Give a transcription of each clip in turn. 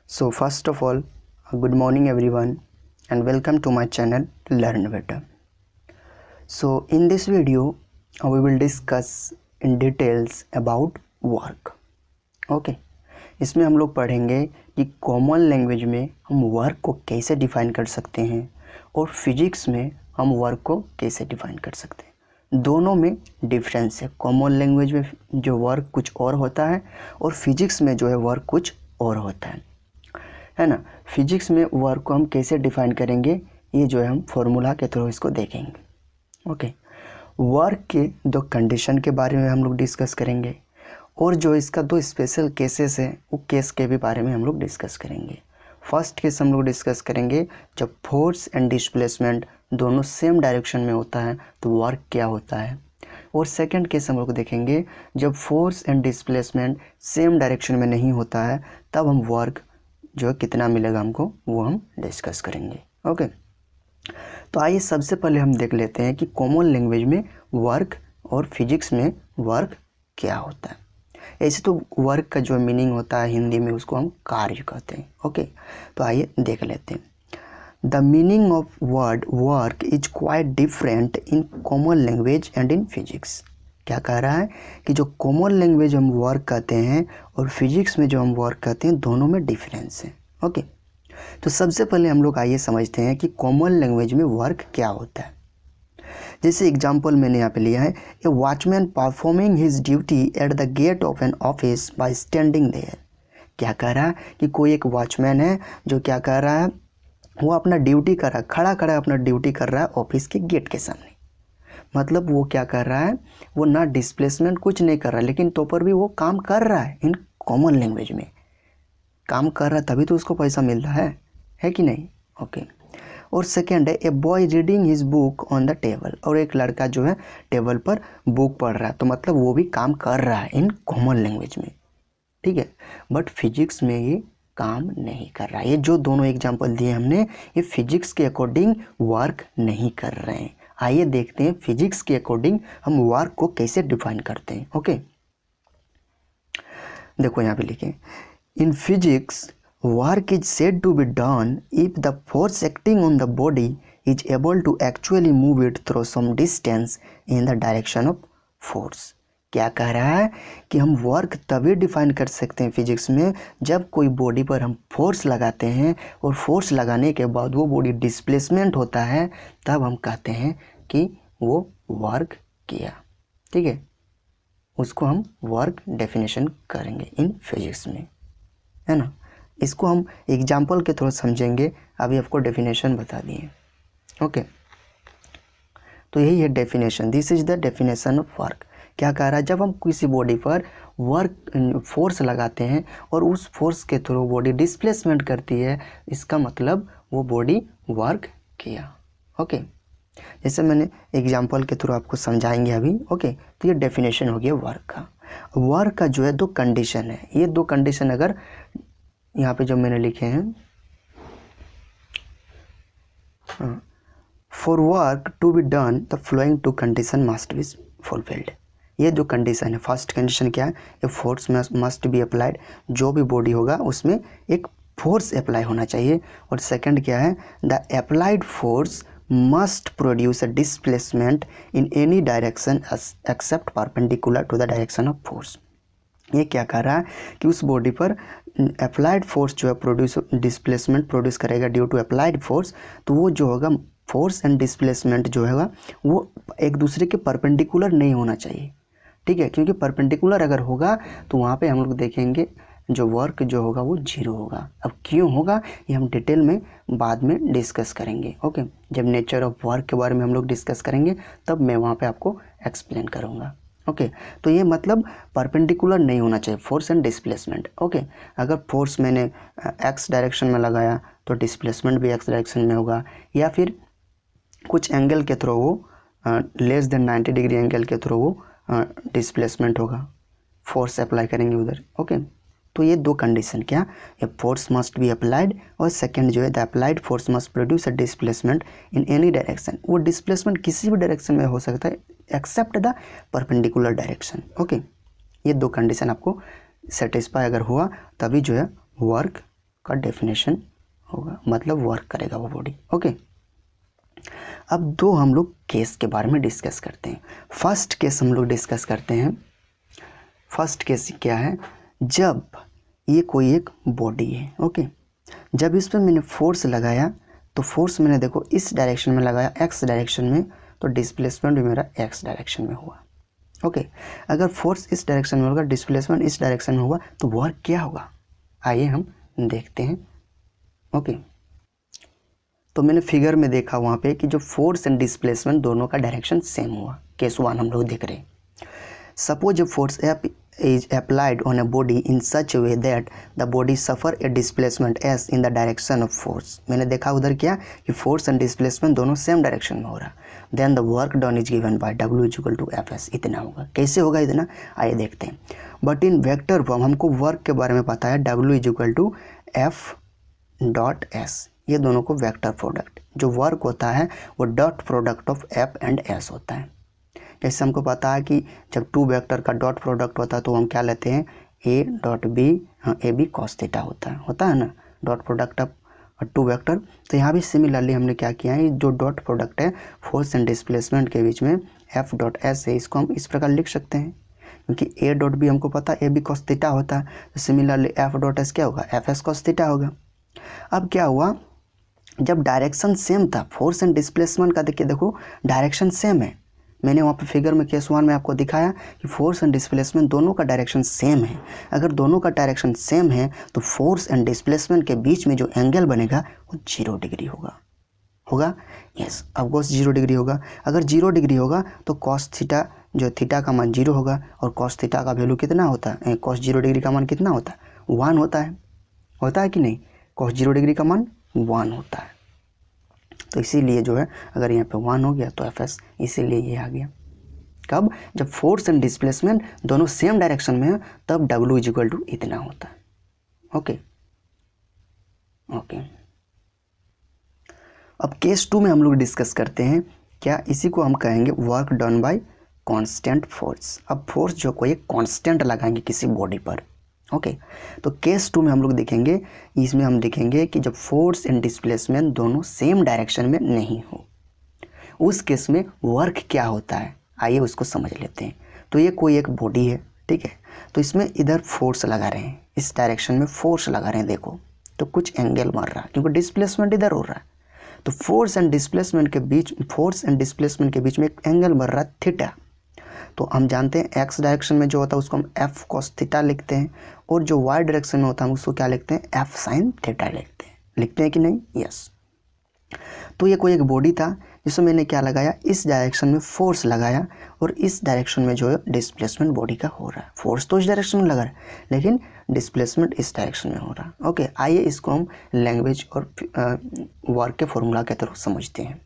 So first of all, good morning everyone and welcome to my channel Learn Better. So in this video, we will discuss in details about work. Okay. इसमें हम लोग पढ़ेंगे कि common language में हम work को कैसे define कर सकते हैं और फिजिक्स में हम वर्क को कैसे डिफाइन कर सकते हैं। दोनों में डिफरेंस है। कॉमन लैंग्वेज में जो वर्क कुछ और होता है और फिजिक्स में जो है वर्क कुछ और होता है ना। फिजिक्स में वर्क को हम कैसे डिफाइन करेंगे, ये जो है हम फॉर्मूला के थ्रू इसको देखेंगे। ओके, वर्क के दो कंडीशन के बारे में हम लोग डिस्कस करेंगे और जो इसका दो स्पेशल केसेस है वो केस के भी बारे में हम लोग डिस्कस करेंगे। फर्स्ट केस हम लोग डिस्कस करेंगे जब फोर्स एंड डिस्प्लेसमेंट दोनों सेम डायरेक्शन में होता है तो वर्क क्या होता है, और सेकंड केस हम लोग देखेंगे जब force and displacement same direction में नहीं होता है तब हम वर्क जो है कितना मिलेगा हमको वो हम डिस्कस करेंगे। ओके, तो आइए सबसे पहले हम देख लेते हैं कि कॉमन लैंग्वेज में वर्क और फिजिक्स में वर्क क्या होता है। ऐसे तो वर्क का जो मीनिंग होता है हिंदी में उसको हम कार्य कहते हैं। ओके, तो आइए देख लेते हैं। The meaning of word work is quite different in common language and in physics. क्या कह रहा है कि जो कॉमन लैंग्वेज हम वर्क कहते हैं और फिजिक्स में जो हम वर्क कहते हैं दोनों में डिफरेंस है। ओके, तो सबसे पहले हम लोग आइए समझते हैं कि कॉमन लैंग्वेज में वर्क क्या होता है। जैसे एग्जांपल मैंने यहाँ पे लिया है, a watchman performing his duty at the gate of an office by standing there. क्या कह रहा है कि कोई एक वॉचमैन है जो क्या कर रहा है, वो अपना ड्यूटी कर रहा है, खड़ा खड़ा अपना ड्यूटी कर रहा है ऑफिस के गेट के सामने। मतलब वो क्या कर रहा है, वो ना डिस्प्लेसमेंट कुछ नहीं कर रहा है लेकिन तो पर भी वो काम कर रहा है। इन कॉमन लैंग्वेज में काम कर रहा है तभी तो उसको पैसा मिल रहा है कि नहीं। ओके, और सेकेंड है, a boy reading his book on the table. और एक लड़का जो है टेबल पर बुक पढ़ रहा है तो मतलब वो भी काम कर रहा है इन कॉमन लैंग्वेज में। ठीक है, बट फिजिक्स में ये काम नहीं कर रहा है। ये जो दोनों एग्जांपल दिए हमने ये फिजिक्स के अकॉर्डिंग वर्क नहीं कर रहे हैं। आइए देखते हैं फिजिक्स के अकॉर्डिंग हम वर्क को कैसे डिफाइन करते हैं। ओके, देखो यहाँ पे लिखे, in physics work is said to be done if the force acting on the body is able to actually move it through some distance in the direction of force। क्या कह रहा है कि हम वर्क तभी डिफाइन कर सकते हैं फिजिक्स में जब कोई बॉडी पर हम फोर्स लगाते हैं और फोर्स लगाने के बाद वो बॉडी डिस्प्लेसमेंट होता है तब हम कहते हैं कि वो वर्क किया। ठीक है, उसको हम वर्क डेफिनेशन करेंगे इन फिजिक्स में, है ना। इसको हम एग्जाम्पल के थ्रू समझेंगे, अभी आपको डेफिनेशन बता दिए। ओके, तो यही है definition, this is the definition of work. क्या कह रहा है, जब हम किसी बॉडी पर वर्क फोर्स लगाते हैं और उस फोर्स के थ्रू बॉडी डिस्प्लेसमेंट करती है, इसका मतलब वो बॉडी वर्क किया। ओके, जैसे मैंने एग्जाम्पल के थ्रू आपको समझाएंगे अभी। ओके, तो ये डेफिनेशन हो गया वर्क का। वर्क का जो है दो कंडीशन है, ये दो कंडीशन अगर यहाँ पे जो मैंने लिखे हैं, for work to be done the following two condition must be fulfilled. ये जो कंडीशन है, फर्स्ट कंडीशन क्या है, a force must be applied. जो भी बॉडी होगा उसमें एक फोर्स अप्लाई होना चाहिए। और सेकंड क्या है, the applied force must produce a displacement in any direction except perpendicular to the direction of force. ये क्या कर रहा है कि उस बॉडी पर अप्लाइड फोर्स जो है डिस्प्लेसमेंट प्रोड्यूस करेगा ड्यू टू अप्लाइड फोर्स। तो वो जो होगा फोर्स एंड डिस्प्लेसमेंट जो होगा वो एक दूसरे के परपेंडिकुलर नहीं होना चाहिए। ठीक है, क्योंकि परपेंडिकुलर अगर होगा तो वहाँ पे हम लोग देखेंगे जो वर्क जो होगा वो जीरो होगा। अब क्यों होगा ये हम डिटेल में बाद में डिस्कस करेंगे। ओके, जब नेचर ऑफ वर्क के बारे में हम लोग डिस्कस करेंगे तब मैं वहाँ पे आपको एक्सप्लेन करूँगा। ओके, तो ये मतलब परपेंडिकुलर नहीं होना चाहिए फोर्स एंड डिस्प्लेसमेंट। ओके, अगर फोर्स मैंने एक्स डायरेक्शन में लगाया तो डिस्प्लेसमेंट भी एक्स डायरेक्शन में होगा, या फिर कुछ एंगल के थ्रू वो लेस देन 90 डिग्री एंगल के थ्रू वो डिस्प्लेसमेंट होगा, फोर्स अप्लाई करेंगे उधर। ओके, तो ये दो कंडीशन क्या, a force must be applied और सेकंड जो है the applied force must produce a displacement in any direction. वो डिस्प्लेसमेंट किसी भी डायरेक्शन में हो सकता है except the perpendicular direction. Okay, ये दो कंडीशन आपको सेटिस्फाई अगर हुआ तभी जो है वर्क का डेफिनेशन होगा, मतलब वर्क करेगा वो बॉडी। ओके, अब दो हम लोग केस के बारे में डिस्कस करते हैं। फर्स्ट केस हम लोग डिस्कस करते हैं। फर्स्ट केस क्या है, जब ये कोई एक बॉडी है, ओके, जब इस पर मैंने फोर्स लगाया तो फोर्स मैंने देखो इस डायरेक्शन में लगाया, एक्स डायरेक्शन में, तो डिस्प्लेसमेंट भी मेरा एक्स डायरेक्शन में हुआ। ओके, अगर फोर्स इस डायरेक्शन में होगा, डिस्प्लेसमेंट इस डायरेक्शन में हुआ, तो वर्क क्या होगा, आइए हम देखते हैं। ओके, तो मैंने फिगर में देखा वहाँ पे कि जो फोर्स एंड डिस्प्लेसमेंट दोनों का डायरेक्शन सेम हुआ। केस 1 हम लोग देख रहे हैं। Suppose a force is applied on a body in such a way that the body suffer a displacement s in the direction of force। मैंने देखा उधर क्या कि फोर्स एंड डिस्प्लेसमेंट दोनों सेम डायरेक्शन में हो रहा। Then the work done is given by w equal to fs। इतना होगा। कैसे होगा इतना, आइए देखते हैं। बट इन वेक्टर फॉर्म हमको वर्क के बारे में पता है, w equal to f dot s। ये दोनों को वेक्टर प्रोडक्ट, जो वर्क होता है वो dot product of f and s होता है। जैसे हमको पता है कि जब टू वेक्टर का डॉट प्रोडक्ट होता है तो हम क्या लेते हैं, a डॉट बी, हाँ ए बी कॉस थीटा होता है ना, dot product of two vector. तो यहाँ भी सिमिलरली हमने क्या किया है, जो डॉट प्रोडक्ट है फोर्स एंड डिस्प्लेसमेंट के बीच में f डॉट s है, इसको हम इस प्रकार लिख सकते हैं, क्योंकि a डॉट बी हमको पता है ए बी कॉस थीटा होता है, तो सिमिलरली f डॉट s क्या होगा, एफ एस कॉस थीटा होगा। अब क्या हुआ, जब डायरेक्शन सेम था, फोर्स एंड डिस्प्लेसमेंट का देखो डायरेक्शन सेम है। मैंने वहाँ पे फिगर में केस 1 में आपको दिखाया कि फोर्स एंड डिस्प्लेसमेंट दोनों का डायरेक्शन सेम है। अगर दोनों का डायरेक्शन सेम है तो फोर्स एंड डिस्प्लेसमेंट के बीच में जो एंगल बनेगा वो 0 डिग्री होगा। यस, ऑफ कोर्स 0 डिग्री होगा। अगर 0 डिग्री होगा तो कॉस थीटा, जो थीटा का मान 0 होगा, और कॉस थीटा का वैल्यू कितना होता है, कॉस 0 डिग्री का मान कितना होता है, 1 होता है कि नहीं, कॉस 0 डिग्री का मान 1 होता है। तो इसीलिए जो है अगर यहाँ पे 1 हो गया तो एफ एस, इसीलिए ये आ गया। कब, जब फोर्स एंड डिस्प्लेसमेंट दोनों सेम डायरेक्शन में है तब W इक्वल टू इतना होता है। ओके, अब केस 2 में हम लोग डिस्कस करते हैं क्या, इसी को हम कहेंगे work done by constant force. अब फोर्स जो कोई कांस्टेंट लगाएंगे किसी बॉडी पर। ओके, तो केस 2 में हम लोग देखेंगे, इसमें हम देखेंगे कि जब फोर्स एंड डिस्प्लेसमेंट दोनों सेम डायरेक्शन में नहीं हो, उस केस में वर्क क्या होता है, आइए उसको समझ लेते हैं। तो ये कोई एक बॉडी है, ठीक है, तो इसमें इधर फोर्स लगा रहे हैं, इस डायरेक्शन में फोर्स लगा रहे हैं, देखो तो कुछ एंगल मार रहा है क्योंकि डिस्प्लेसमेंट इधर हो रहा है। तो फोर्स एंड डिस्प्लेसमेंट के बीच में एक एंगल मर रहा है थीटा। तो हम जानते हैं एक्स डायरेक्शन में जो होता है उसको हम एफ कॉस थीटा लिखते हैं, और जो वाई डायरेक्शन में होता है उसको क्या लिखते हैं, एफ साइन थीटा लिखते हैं कि नहीं, यस। तो ये कोई एक बॉडी था जिसमें मैंने क्या लगाया, इस डायरेक्शन में फोर्स लगाया, और इस डायरेक्शन में जो है डिस्प्लेसमेंट बॉडी का हो रहा है। फोर्स तो इस डायरेक्शन में लगा रहा है लेकिन डिस्प्लेसमेंट इस डायरेक्शन में हो रहा है। ओके, आइए इसको हम लैंग्वेज और वर्क के फॉर्मूला के थ्रू समझते हैं।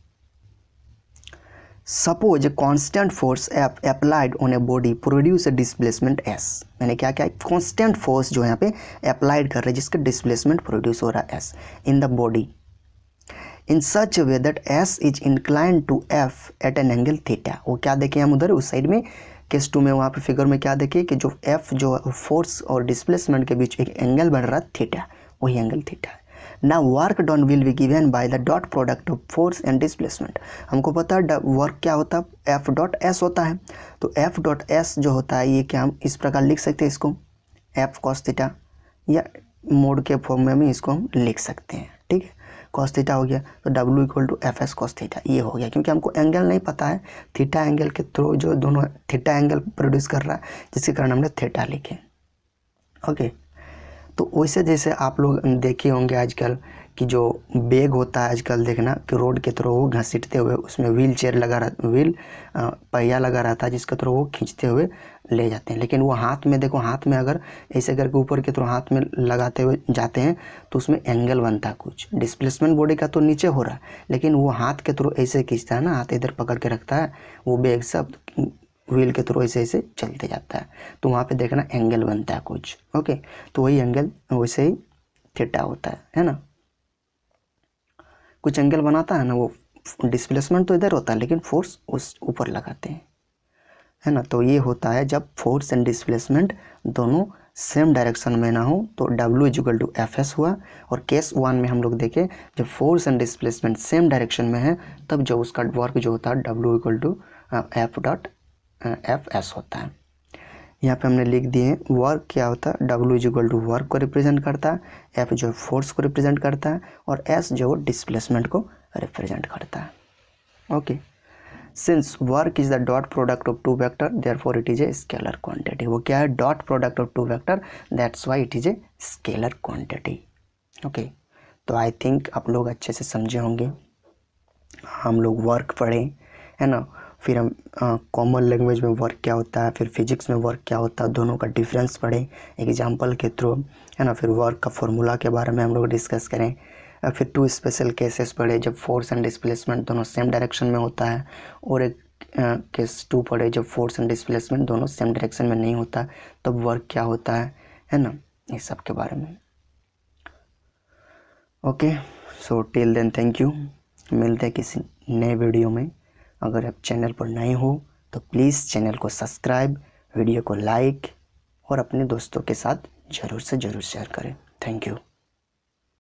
Suppose a constant force F applied on a body produce a displacement S। मैंने क्या क्या, कांस्टेंट फोर्स जो यहाँ पे अप्लाइड कर रहे हैं जिसका डिस्प्लेसमेंट प्रोड्यूस हो रहा है S in the body in such way that S is incline to F at an angle theta. वो क्या देखें हम उधर उस साइड में केस 2 में, वहाँ पे फिगर में क्या देखें कि जो F जो फोर्स और डिस्प्लेसमेंट के बीच एक एंगल बन रहा है थीटा, वही एंगल थीटा है। ना work done will be given by the dot product of force and displacement. हमको पता है वर्क क्या होता है, एफ डॉट एस होता है। तो एफ डॉट एस जो होता है ये क्या हम इस प्रकार लिख सकते हैं, इसको एफ कॉस थीटा, या मोड के फॉर्म में इसको हम लिख सकते हैं, ठीक है। कॉस थीटा हो गया तो W equal to F S cos theta, ये हो गया। क्योंकि हमको एंगल नहीं पता है, थीटा एंगल के थ्रू जो दोनों थीटा एंगल प्रोड्यूस कर रहा है जिसके कारण हमने थीटा लिखे। ओके, तो वैसे जैसे आप लोग देखे होंगे आजकल कि जो बैग होता है आजकल देखना कि रोड के थ्रू वो घसीटते हुए उसमें व्हील चेयर लगा रहा, व्हील पहिया लगा रहता है जिसके थ्रू वो खींचते हुए ले जाते हैं। लेकिन वो हाथ में देखो, हाथ में अगर ऐसे करके ऊपर के थ्रू हाथ में लगाते हुए जाते हैं तो उसमें एंगल बनता है कुछ। डिस्प्लेसमेंट बॉडी का तो नीचे हो रहा है लेकिन वो हाथ के थ्रू ऐसे खींचता है ना, हाथ इधर पकड़ के रखता है, वो बैग सब व्हील के थ्रू ऐसे ऐसे चलते जाता है, तो वहाँ पे देखना एंगल बनता है कुछ। ओके, तो वही एंगल वैसे ही थीटा होता है ना, कुछ एंगल बनाता है ना। वो डिस्प्लेसमेंट तो इधर होता है लेकिन फोर्स उस ऊपर लगाते हैं, है ना। तो ये होता है जब फोर्स एंड डिस्प्लेसमेंट दोनों सेम डायरेक्शन में ना हो तो W is equal to F S हुआ। और केस 1 में हम लोग देखें जब force and displacement same direction में है तब जो उसका वर्क जो होता है W equal to F dot F S होता है। यहाँ पे हमने लिख दिए वर्क क्या होता है, W is equal to work को रिप्रेजेंट करता है, F जो फोर्स को रिप्रेजेंट करता है और S जो डिस्प्लेसमेंट को रिप्रेजेंट करता है। Okay, since work is the dot product of two vector therefore it is a scalar quantity. वो क्या है, dot product of two vector, that's why it is a scalar quantity. Okay, तो I think आप लोग अच्छे से समझे होंगे। हम लोग वर्क पढ़े है ना, फिर हम कॉमन लैंग्वेज में वर्क क्या होता है, फिर फिजिक्स में वर्क क्या होता है, दोनों का डिफरेंस पढ़े एग्जाम्पल के थ्रू है ना। फिर वर्क का फॉर्मूला के बारे में हम लोग डिस्कस करें। फिर 2 स्पेशल केसेस पढ़े जब फोर्स एंड डिस्प्लेसमेंट दोनों सेम डायरेक्शन में होता है, और एक केस 2 पढ़े जब फोर्स एंड डिस्प्लेसमेंट दोनों सेम डायरेक्शन में नहीं होता तब वर्क क्या होता है ना, इस सब के बारे में। Okay, so till then thank you. मिलते हैं किसी नए वीडियो में। अगर आप चैनल पर नए हो तो प्लीज़ चैनल को सब्सक्राइब, वीडियो को लाइक और अपने दोस्तों के साथ ज़रूर से ज़रूर शेयर करें। Thank you.